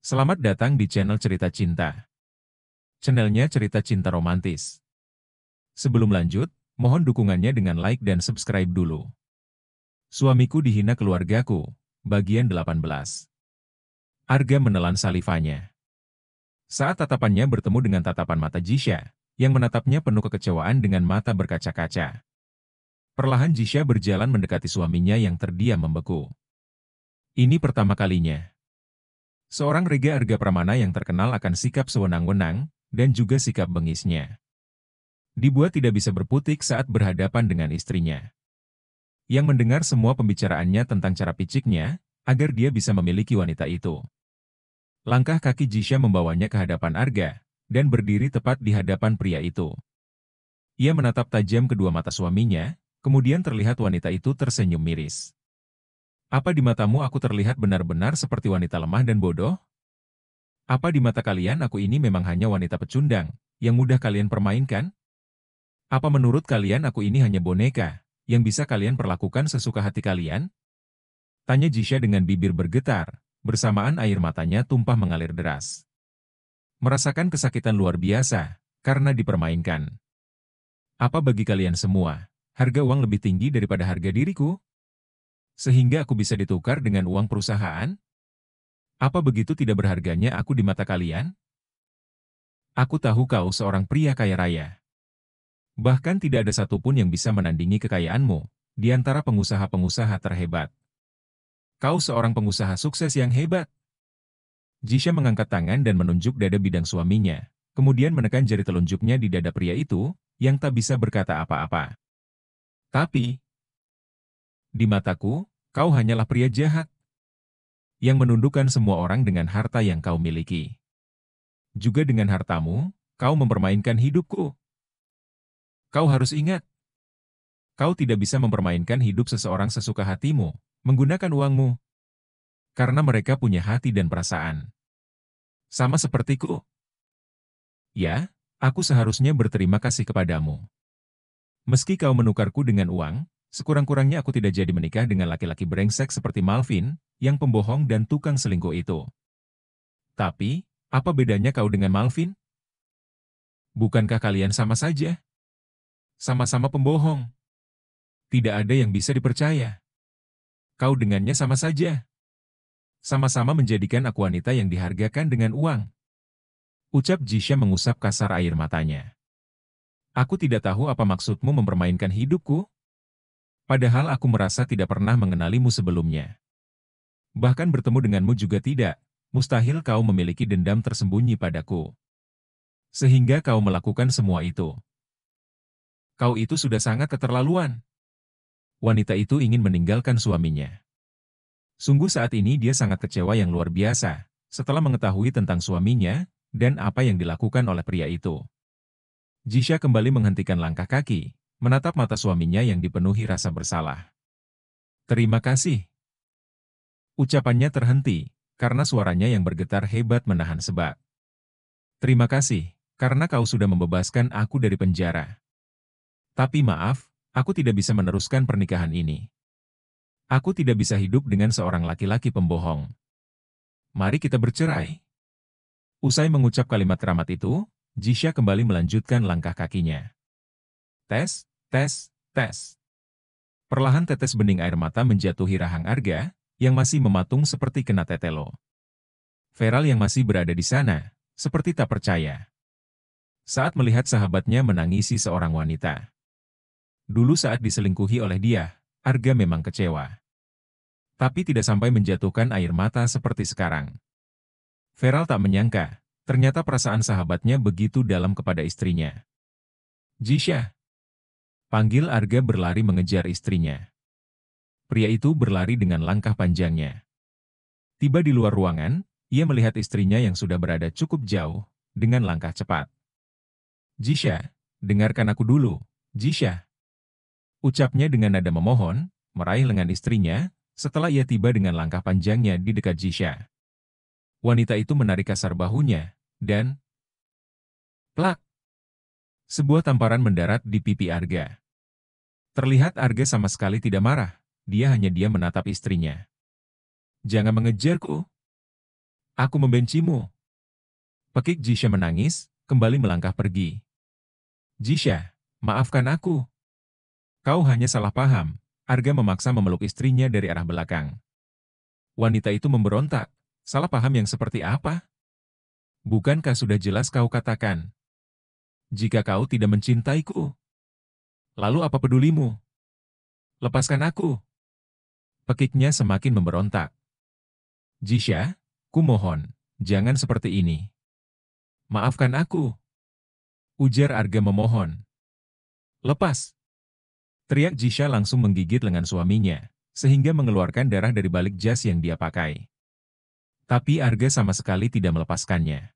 Selamat datang di channel Cerita Cinta. Channelnya cerita cinta romantis. Sebelum lanjut, mohon dukungannya dengan like dan subscribe dulu. Suamiku dihina keluargaku, bagian 18. Arga menelan salivanya. Saat tatapannya bertemu dengan tatapan mata Jisha, yang menatapnya penuh kekecewaan dengan mata berkaca-kaca. Perlahan Jisha berjalan mendekati suaminya yang terdiam membeku. Ini pertama kalinya. Seorang Rega Arga Pramana yang terkenal akan sikap sewenang-wenang, dan juga sikap bengisnya. Dibuat tidak bisa berputik saat berhadapan dengan istrinya. Yang mendengar semua pembicaraannya tentang cara piciknya, agar dia bisa memiliki wanita itu. Langkah kaki Jisha membawanya ke hadapan Arga, dan berdiri tepat di hadapan pria itu. Ia menatap tajam kedua mata suaminya, kemudian terlihat wanita itu tersenyum miris. Apa di matamu aku terlihat benar-benar seperti wanita lemah dan bodoh? Apa di mata kalian aku ini memang hanya wanita pecundang, yang mudah kalian permainkan? Apa menurut kalian aku ini hanya boneka, yang bisa kalian perlakukan sesuka hati kalian? Tanya Jisha dengan bibir bergetar, bersamaan air matanya tumpah mengalir deras. Merasakan kesakitan luar biasa, karena dipermainkan. Apa bagi kalian semua, harga uang lebih tinggi daripada harga diriku? Sehingga aku bisa ditukar dengan uang perusahaan? Apa begitu tidak berharganya aku di mata kalian? Aku tahu kau seorang pria kaya raya. Bahkan tidak ada satupun yang bisa menandingi kekayaanmu, di antara pengusaha-pengusaha terhebat. Kau seorang pengusaha sukses yang hebat. Jisha mengangkat tangan dan menunjuk dada bidang suaminya, kemudian menekan jari telunjuknya di dada pria itu, yang tak bisa berkata apa-apa. Tapi, di mataku, kau hanyalah pria jahat, yang menundukkan semua orang dengan harta yang kau miliki. Juga dengan hartamu, kau mempermainkan hidupku. Kau harus ingat, kau tidak bisa mempermainkan hidup seseorang sesuka hatimu, menggunakan uangmu. Karena mereka punya hati dan perasaan. Sama sepertiku. Ya, aku seharusnya berterima kasih kepadamu. Meski kau menukarku dengan uang, sekurang-kurangnya aku tidak jadi menikah dengan laki-laki brengsek seperti Malvin, yang pembohong dan tukang selingkuh itu. Tapi, apa bedanya kau dengan Malvin? Bukankah kalian sama saja? Sama-sama pembohong. Tidak ada yang bisa dipercaya. Kau dengannya sama saja. Sama-sama menjadikan aku wanita yang dihargakan dengan uang. Ucap Jisha mengusap kasar air matanya. Aku tidak tahu apa maksudmu mempermainkan hidupku. Padahal aku merasa tidak pernah mengenalimu sebelumnya. Bahkan bertemu denganmu juga tidak. Mustahil kau memiliki dendam tersembunyi padaku. Sehingga kau melakukan semua itu. Kau itu sudah sangat keterlaluan. Wanita itu ingin meninggalkan suaminya. Sungguh saat ini dia sangat kecewa yang luar biasa, setelah mengetahui tentang suaminya, dan apa yang dilakukan oleh pria itu. Jisha kembali menghentikan langkah kaki, menatap mata suaminya yang dipenuhi rasa bersalah. Terima kasih. Ucapannya terhenti, karena suaranya yang bergetar hebat menahan sebab. Terima kasih, karena kau sudah membebaskan aku dari penjara. Tapi maaf, aku tidak bisa meneruskan pernikahan ini. Aku tidak bisa hidup dengan seorang laki-laki pembohong. Mari kita bercerai. Usai mengucap kalimat keramat itu, Jisha kembali melanjutkan langkah kakinya. Tes, tes, tes. Perlahan tetes bening air mata menjatuhi rahang Arga, yang masih mematung seperti kena tetelo. Feral yang masih berada di sana, seperti tak percaya. Saat melihat sahabatnya menangisi seorang wanita. Dulu saat diselingkuhi oleh dia, Arga memang kecewa. Tapi tidak sampai menjatuhkan air mata seperti sekarang. Feral tak menyangka, ternyata perasaan sahabatnya begitu dalam kepada istrinya. Jisha. Panggil Arga berlari mengejar istrinya. Pria itu berlari dengan langkah panjangnya. Tiba di luar ruangan, ia melihat istrinya yang sudah berada cukup jauh, dengan langkah cepat. Jisha, dengarkan aku dulu, Jisha. Ucapnya dengan nada memohon, meraih lengan istrinya, setelah ia tiba dengan langkah panjangnya di dekat Jisha. Wanita itu menarik kasar bahunya, dan plak! Sebuah tamparan mendarat di pipi Arga. Terlihat Arga sama sekali tidak marah, dia hanya diam menatap istrinya. Jangan mengejarku. Aku membencimu. Pekik Jisha menangis, kembali melangkah pergi. Jisha, maafkan aku. Kau hanya salah paham. Arga memaksa memeluk istrinya dari arah belakang. Wanita itu memberontak. Salah paham yang seperti apa? Bukankah sudah jelas kau katakan? Jika kau tidak mencintaiku, lalu apa pedulimu? Lepaskan aku. Pekiknya semakin memberontak. Jisha, kumohon, jangan seperti ini. Maafkan aku. Ujar Arga memohon. Lepas. Teriak Jisha langsung menggigit lengan suaminya, sehingga mengeluarkan darah dari balik jas yang dia pakai. Tapi Arga sama sekali tidak melepaskannya.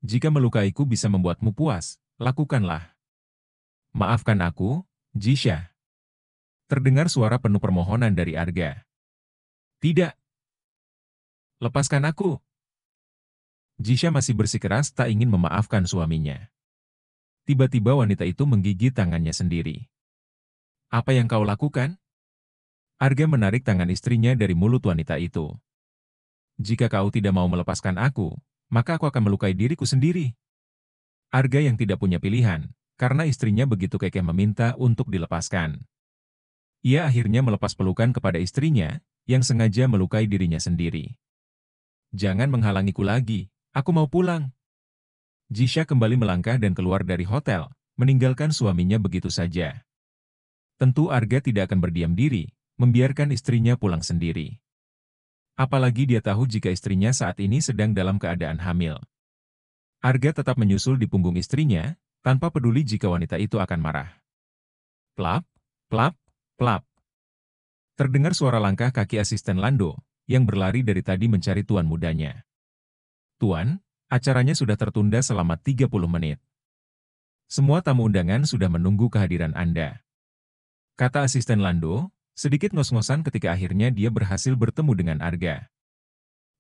Jika melukaiku bisa membuatmu puas, lakukanlah. Maafkan aku, Jisha. Terdengar suara penuh permohonan dari Arga. Tidak. Lepaskan aku. Jisha masih bersikeras tak ingin memaafkan suaminya. Tiba-tiba wanita itu menggigit tangannya sendiri. Apa yang kau lakukan? Arga menarik tangan istrinya dari mulut wanita itu. Jika kau tidak mau melepaskan aku, maka aku akan melukai diriku sendiri. Arga yang tidak punya pilihan, karena istrinya begitu kekeh meminta untuk dilepaskan. Ia akhirnya melepas pelukan kepada istrinya, yang sengaja melukai dirinya sendiri. Jangan menghalangiku lagi, aku mau pulang. Jisha kembali melangkah dan keluar dari hotel, meninggalkan suaminya begitu saja. Tentu Arga tidak akan berdiam diri, membiarkan istrinya pulang sendiri. Apalagi dia tahu jika istrinya saat ini sedang dalam keadaan hamil. Arga tetap menyusul di punggung istrinya, tanpa peduli jika wanita itu akan marah. Plap, plap, plap. Terdengar suara langkah kaki asisten Lando, yang berlari dari tadi mencari tuan mudanya. Tuan, acaranya sudah tertunda selama 30 menit. Semua tamu undangan sudah menunggu kehadiran Anda. Kata asisten Lando, sedikit ngos-ngosan ketika akhirnya dia berhasil bertemu dengan Arga.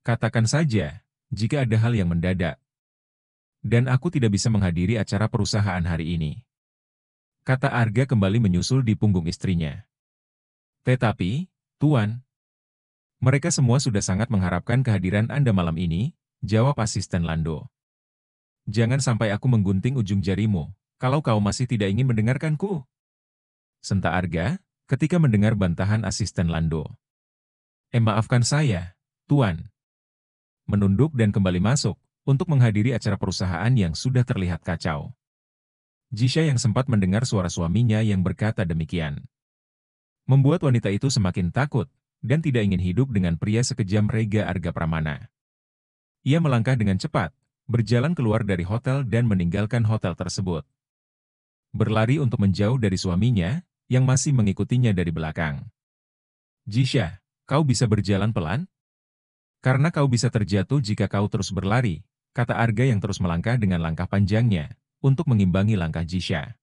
Katakan saja, jika ada hal yang mendadak. Dan aku tidak bisa menghadiri acara perusahaan hari ini. Kata Arga kembali menyusul di punggung istrinya. Tetapi, Tuan, mereka semua sudah sangat mengharapkan kehadiran Anda malam ini, jawab asisten Lando. Jangan sampai aku menggunting ujung jarimu, kalau kau masih tidak ingin mendengarkanku. Senta Arga, ketika mendengar bantahan asisten Lando. Maafkan saya, Tuan. Menunduk dan kembali masuk, untuk menghadiri acara perusahaan yang sudah terlihat kacau. Jisha yang sempat mendengar suara suaminya yang berkata demikian. Membuat wanita itu semakin takut, dan tidak ingin hidup dengan pria sekejam Rega Arga Pramana. Ia melangkah dengan cepat, berjalan keluar dari hotel dan meninggalkan hotel tersebut. Berlari untuk menjauh dari suaminya, yang masih mengikutinya dari belakang. Jisha, kau bisa berjalan pelan? Karena kau bisa terjatuh jika kau terus berlari, kata Arga yang terus melangkah dengan langkah panjangnya, untuk mengimbangi langkah Jisha.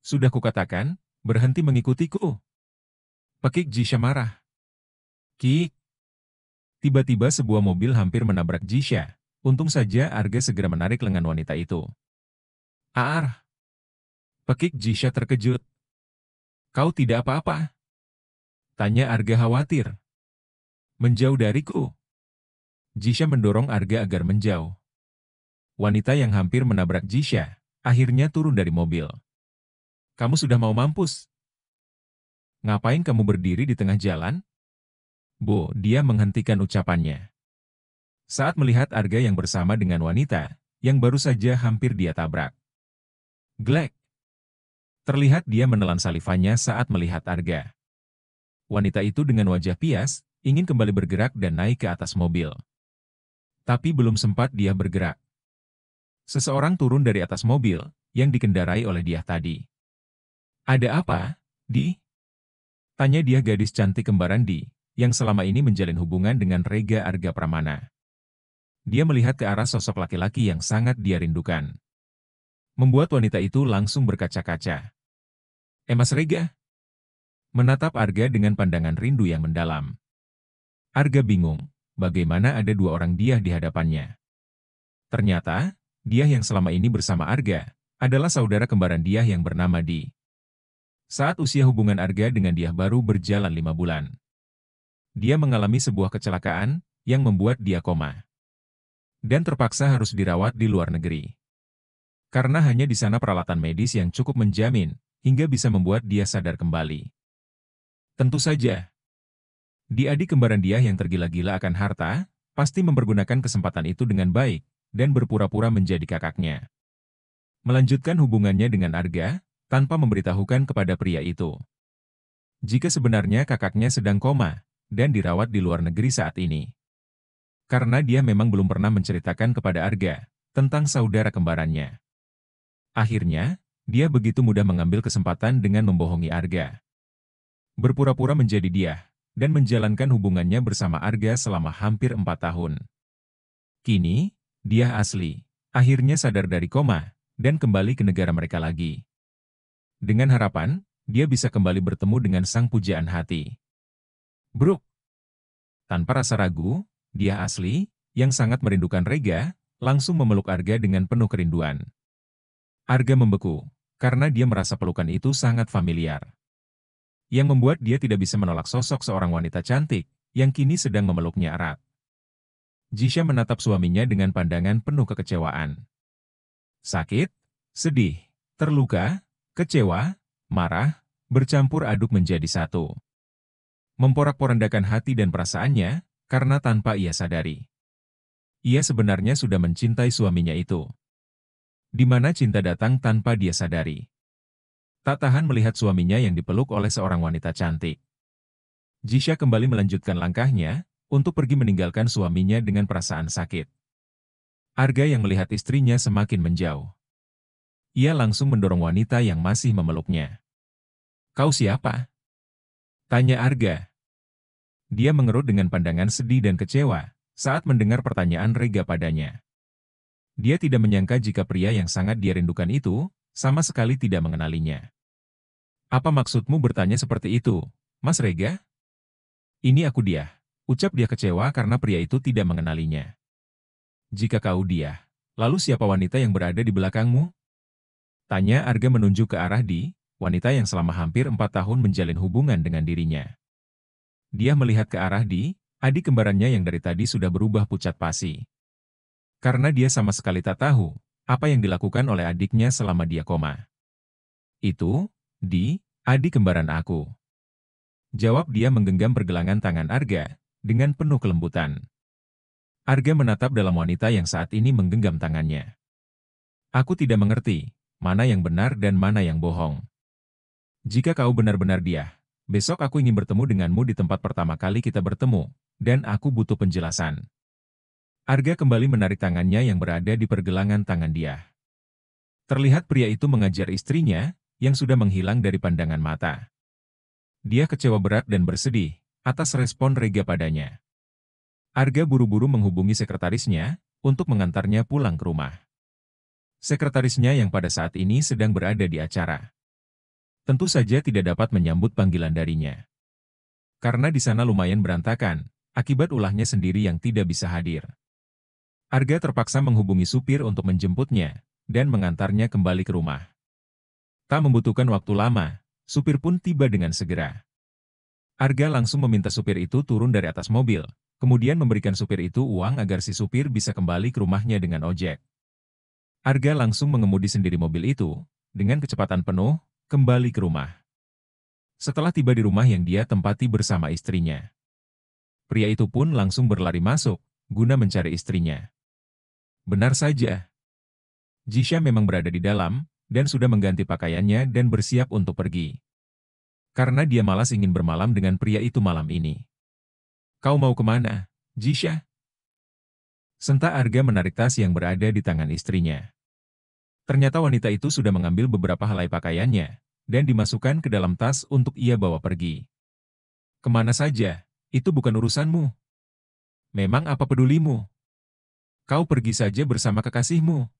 Sudah kukatakan, berhenti mengikutiku. Pekik Jisha marah. Kik. Tiba-tiba sebuah mobil hampir menabrak Jisha. Untung saja Arga segera menarik lengan wanita itu. Aar. Pekik Jisha terkejut. Kau tidak apa-apa? Tanya Arga khawatir. Menjauh dariku. Jisha mendorong Arga agar menjauh. Wanita yang hampir menabrak Jisha, akhirnya turun dari mobil. Kamu sudah mau mampus? Ngapain kamu berdiri di tengah jalan? Bu, dia menghentikan ucapannya. Saat melihat Arga yang bersama dengan wanita, yang baru saja hampir dia tabrak. Glek. Terlihat dia menelan salivannya saat melihat Arga. Wanita itu dengan wajah pias, ingin kembali bergerak dan naik ke atas mobil. Tapi belum sempat dia bergerak. Seseorang turun dari atas mobil, yang dikendarai oleh dia tadi. Ada apa, Di? Tanya dia gadis cantik kembaran Di, yang selama ini menjalin hubungan dengan Rega Arga Pramana. Dia melihat ke arah sosok laki-laki yang sangat dia rindukan. Membuat wanita itu langsung berkaca-kaca. Mas Rega? Menatap Arga dengan pandangan rindu yang mendalam. Arga bingung, bagaimana ada dua orang dia di hadapannya. Ternyata, dia yang selama ini bersama Arga, adalah saudara kembaran dia yang bernama Di. Saat usia hubungan Arga dengan dia baru berjalan 5 bulan. Dia mengalami sebuah kecelakaan, yang membuat dia koma. dan terpaksa harus dirawat di luar negeri. Karena hanya di sana peralatan medis yang cukup menjamin, hingga bisa membuat dia sadar kembali. Tentu saja, di adik kembaran dia yang tergila-gila akan harta, pasti mempergunakan kesempatan itu dengan baik, dan berpura-pura menjadi kakaknya. Melanjutkan hubungannya dengan Arga, tanpa memberitahukan kepada pria itu. Jika sebenarnya kakaknya sedang koma, dan dirawat di luar negeri saat ini. Karena dia memang belum pernah menceritakan kepada Arga, tentang saudara kembarannya. Akhirnya, dia begitu mudah mengambil kesempatan dengan membohongi Arga. Berpura-pura menjadi dia, dan menjalankan hubungannya bersama Arga selama hampir 4 tahun. Kini, dia asli, akhirnya sadar dari koma, dan kembali ke negara mereka lagi. Dengan harapan, dia bisa kembali bertemu dengan sang pujaan hati. Brooke. Tanpa rasa ragu, dia asli, yang sangat merindukan Rega, langsung memeluk Arga dengan penuh kerinduan. Arga membeku, karena dia merasa pelukan itu sangat familiar. Yang membuat dia tidak bisa menolak sosok seorang wanita cantik, yang kini sedang memeluknya erat. Jisha menatap suaminya dengan pandangan penuh kekecewaan. Sakit, sedih, terluka, kecewa, marah, bercampur aduk menjadi satu. Memporak-porandakan hati dan perasaannya, karena tanpa ia sadari. Ia sebenarnya sudah mencintai suaminya itu. Di mana cinta datang tanpa dia sadari. Tak tahan melihat suaminya yang dipeluk oleh seorang wanita cantik. Jisha kembali melanjutkan langkahnya, untuk pergi meninggalkan suaminya dengan perasaan sakit. Arga yang melihat istrinya semakin menjauh. Ia langsung mendorong wanita yang masih memeluknya. "Kau siapa?" tanya Arga. Dia mengerut dengan pandangan sedih dan kecewa, saat mendengar pertanyaan Rega padanya. Dia tidak menyangka jika pria yang sangat dia rindukan itu, sama sekali tidak mengenalinya. "Apa maksudmu bertanya seperti itu, Mas Rega?" "Ini aku dia," ucap dia kecewa karena pria itu tidak mengenalinya. "Jika kau dia, lalu siapa wanita yang berada di belakangmu?" tanya Arga menunjuk ke arah wanita yang selama hampir 4 tahun menjalin hubungan dengan dirinya. Dia melihat ke arah adik kembarannya yang dari tadi sudah berubah pucat pasi. Karena dia sama sekali tak tahu, apa yang dilakukan oleh adiknya selama dia koma. "Itu, adik kembaran aku," jawab dia menggenggam pergelangan tangan Arga, dengan penuh kelembutan. Arga menatap dalam wanita yang saat ini menggenggam tangannya. "Aku tidak mengerti, mana yang benar dan mana yang bohong. Jika kau benar-benar dia, besok aku ingin bertemu denganmu di tempat pertama kali kita bertemu, dan aku butuh penjelasan." Arga kembali menarik tangannya yang berada di pergelangan tangan dia. Terlihat pria itu mengajar istrinya, yang sudah menghilang dari pandangan mata. Dia kecewa berat dan bersedih, atas respon Rega padanya. Arga buru-buru menghubungi sekretarisnya, untuk mengantarnya pulang ke rumah. Sekretarisnya yang pada saat ini sedang berada di acara. Tentu saja tidak dapat menyambut panggilan darinya. Karena di sana lumayan berantakan, akibat ulahnya sendiri yang tidak bisa hadir. Arga terpaksa menghubungi supir untuk menjemputnya, dan mengantarnya kembali ke rumah. Tak membutuhkan waktu lama, supir pun tiba dengan segera. Arga langsung meminta supir itu turun dari atas mobil, kemudian memberikan supir itu uang agar si supir bisa kembali ke rumahnya dengan ojek. Arga langsung mengemudi sendiri mobil itu, dengan kecepatan penuh, kembali ke rumah. Setelah tiba di rumah yang dia tempati bersama istrinya, pria itu pun langsung berlari masuk, guna mencari istrinya. Benar saja. Jisha memang berada di dalam, dan sudah mengganti pakaiannya dan bersiap untuk pergi. Karena dia malas ingin bermalam dengan pria itu malam ini. "Kau mau kemana, Jisha?" Senta Arga menarik tas yang berada di tangan istrinya. Ternyata wanita itu sudah mengambil beberapa helai pakaiannya, dan dimasukkan ke dalam tas untuk ia bawa pergi. "Kemana saja? Itu bukan urusanmu. Memang apa pedulimu? Kau pergi saja bersama kekasihmu.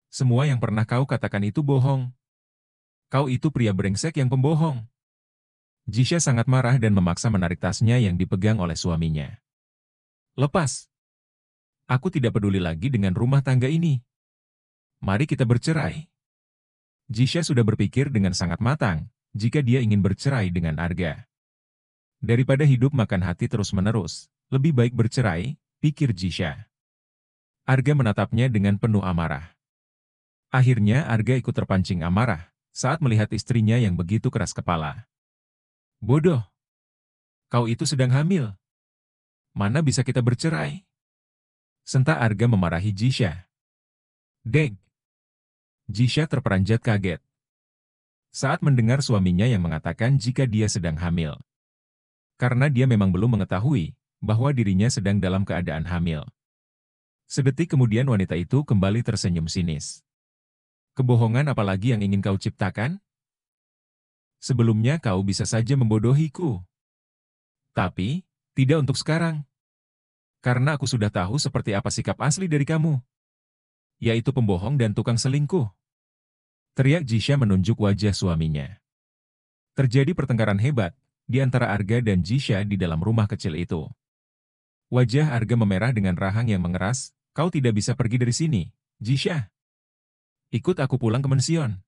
Semua yang pernah kau katakan itu bohong. Kau itu pria brengsek yang pembohong." Jisha sangat marah dan memaksa menarik tasnya yang dipegang oleh suaminya. "Lepas. Aku tidak peduli lagi dengan rumah tangga ini. Mari kita bercerai." Jisha sudah berpikir dengan sangat matang, jika dia ingin bercerai dengan Arga. Daripada hidup makan hati terus-menerus, lebih baik bercerai, pikir Jisha. Arga menatapnya dengan penuh amarah. Akhirnya Arga ikut terpancing amarah saat melihat istrinya yang begitu keras kepala. Bodoh! Kau itu sedang hamil. Mana bisa kita bercerai? Sentak Arga memarahi Jisha. Deng! Jisha terperanjat kaget saat mendengar suaminya yang mengatakan jika dia sedang hamil. Karena dia memang belum mengetahui bahwa dirinya sedang dalam keadaan hamil. Sedetik kemudian wanita itu kembali tersenyum sinis. Kebohongan apalagi yang ingin kau ciptakan? Sebelumnya kau bisa saja membodohiku. Tapi, tidak untuk sekarang. Karena aku sudah tahu seperti apa sikap asli dari kamu. Yaitu pembohong dan tukang selingkuh. Teriak Jisha menunjuk wajah suaminya. Terjadi pertengkaran hebat di antara Arga dan Jisha di dalam rumah kecil itu. Wajah Arga memerah dengan rahang yang mengeras. Kau tidak bisa pergi dari sini, Jisha. Ikut aku pulang ke mension.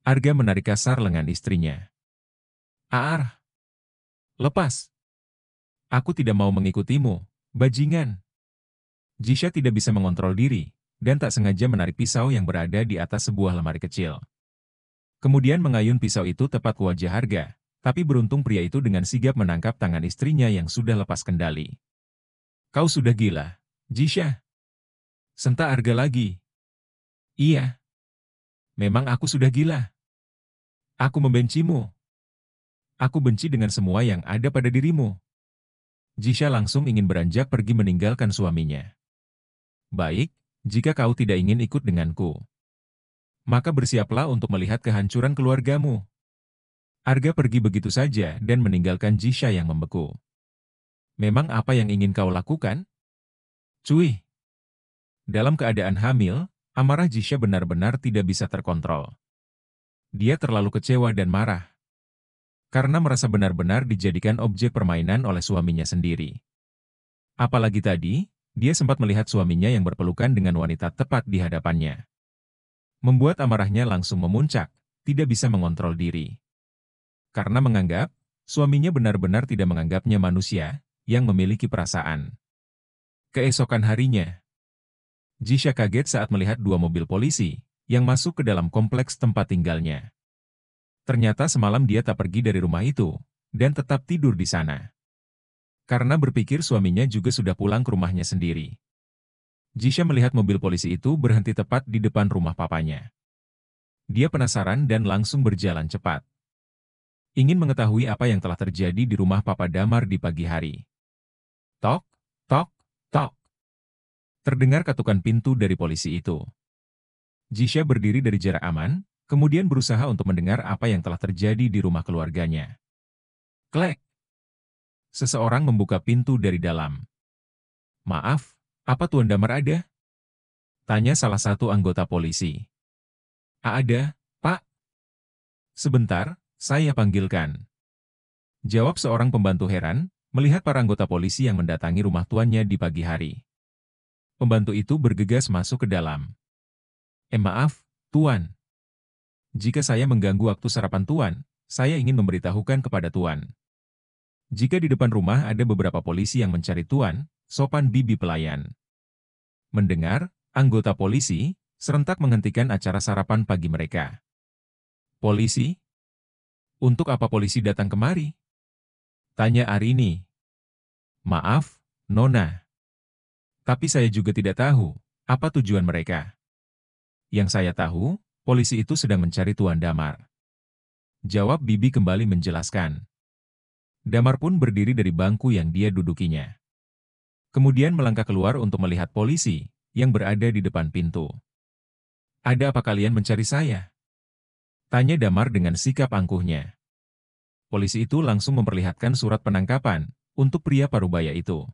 Arga menarik kasar lengan istrinya. Aar, lepas. Aku tidak mau mengikutimu, bajingan. Jisha tidak bisa mengontrol diri, dan tak sengaja menarik pisau yang berada di atas sebuah lemari kecil. Kemudian mengayun pisau itu tepat ke wajah Arga, tapi beruntung pria itu dengan sigap menangkap tangan istrinya yang sudah lepas kendali. Kau sudah gila, Jisha. Sentak Arga lagi. Iya. Memang aku sudah gila. Aku membencimu. Aku benci dengan semua yang ada pada dirimu. Jisha langsung ingin beranjak pergi meninggalkan suaminya. Baik, jika kau tidak ingin ikut denganku, maka bersiaplah untuk melihat kehancuran keluargamu. Arga pergi begitu saja dan meninggalkan Jisha yang membeku. Memang apa yang ingin kau lakukan? Cuy. Dalam keadaan hamil, amarah Jisha benar-benar tidak bisa terkontrol. Dia terlalu kecewa dan marah. Karena merasa benar-benar dijadikan objek permainan oleh suaminya sendiri. Apalagi tadi, dia sempat melihat suaminya yang berpelukan dengan wanita tepat di hadapannya. Membuat amarahnya langsung memuncak, tidak bisa mengontrol diri. Karena menganggap, suaminya benar-benar tidak menganggapnya manusia yang memiliki perasaan. Keesokan harinya, Jisha kaget saat melihat dua mobil polisi yang masuk ke dalam kompleks tempat tinggalnya. Ternyata semalam dia tak pergi dari rumah itu dan tetap tidur di sana. Karena berpikir suaminya juga sudah pulang ke rumahnya sendiri. Jisha melihat mobil polisi itu berhenti tepat di depan rumah papanya. Dia penasaran dan langsung berjalan cepat. Ingin mengetahui apa yang telah terjadi di rumah Papa Damar di pagi hari. Tok, tok, tok. Terdengar ketukan pintu dari polisi itu. Jisha berdiri dari jarak aman, kemudian berusaha untuk mendengar apa yang telah terjadi di rumah keluarganya. Klek. Seseorang membuka pintu dari dalam. Maaf, apa Tuan Damar ada? Tanya salah satu anggota polisi. Ada, Pak. Sebentar, saya panggilkan. Jawab seorang pembantu heran, melihat para anggota polisi yang mendatangi rumah tuannya di pagi hari. Pembantu itu bergegas masuk ke dalam. Maaf, Tuan. Jika saya mengganggu waktu sarapan Tuan, saya ingin memberitahukan kepada Tuan. Jika di depan rumah ada beberapa polisi yang mencari Tuan, sopan bibi pelayan. Mendengar, anggota polisi serentak menghentikan acara sarapan pagi mereka. Polisi? Untuk apa polisi datang kemari? Tanya Arini. Maaf, Nona. Tapi saya juga tidak tahu apa tujuan mereka. Yang saya tahu, polisi itu sedang mencari Tuan Damar. Jawab bibi kembali menjelaskan. Damar pun berdiri dari bangku yang dia dudukinya. Kemudian melangkah keluar untuk melihat polisi yang berada di depan pintu. Ada apa kalian mencari saya? Tanya Damar dengan sikap angkuhnya. Polisi itu langsung memperlihatkan surat penangkapan untuk pria parubaya itu.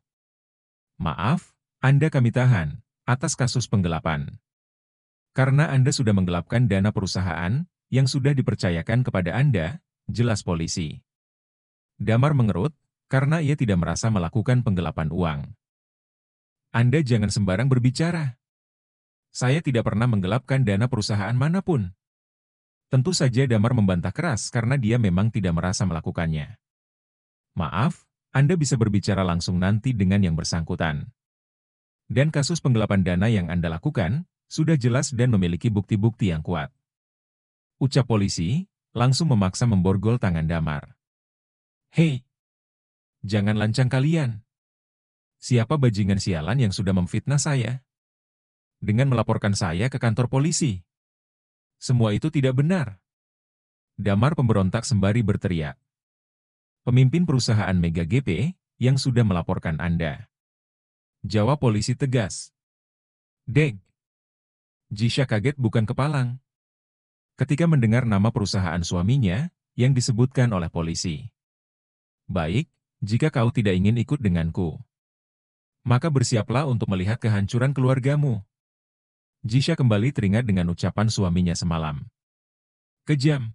Maaf, Anda kami tahan atas kasus penggelapan. Karena Anda sudah menggelapkan dana perusahaan yang sudah dipercayakan kepada Anda, jelas polisi. Damar mengerut karena ia tidak merasa melakukan penggelapan uang. Anda jangan sembarang berbicara. Saya tidak pernah menggelapkan dana perusahaan manapun. Tentu saja Damar membantah keras karena dia memang tidak merasa melakukannya. Maaf, Anda bisa berbicara langsung nanti dengan yang bersangkutan. Dan kasus penggelapan dana yang Anda lakukan, sudah jelas dan memiliki bukti-bukti yang kuat. Ucap polisi, langsung memaksa memborgol tangan Damar. Hei! Jangan lancang kalian. Siapa bajingan sialan yang sudah memfitnah saya? Dengan melaporkan saya ke kantor polisi. Semua itu tidak benar. Damar pemberontak sembari berteriak. Pemimpin perusahaan Mega GP, yang sudah melaporkan Anda. Jawab polisi tegas. Deg. Jisha kaget bukan kepalang. Ketika mendengar nama perusahaan suaminya, yang disebutkan oleh polisi. Baik, jika kau tidak ingin ikut denganku, maka bersiaplah untuk melihat kehancuran keluargamu. Jisha kembali teringat dengan ucapan suaminya semalam. Kejam.